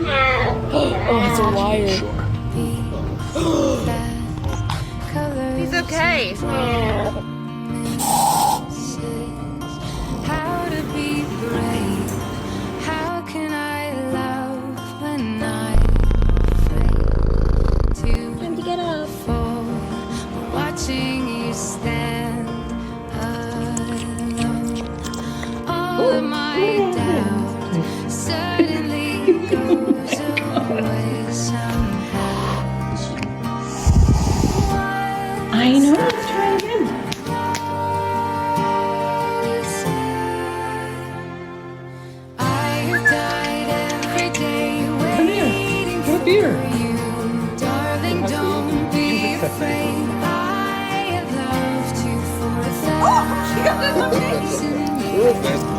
Oh, it's a wire. He's okay. How to be brave? How can I love when I'm afraid to Get up. fall? Watching you stand alone. All of my doubt suddenly goes away somehow. I know. Let's try it again. I have died every day Come here. waiting Come for here. you. Darling, don't be afraid. I have loved you for 1,000 years.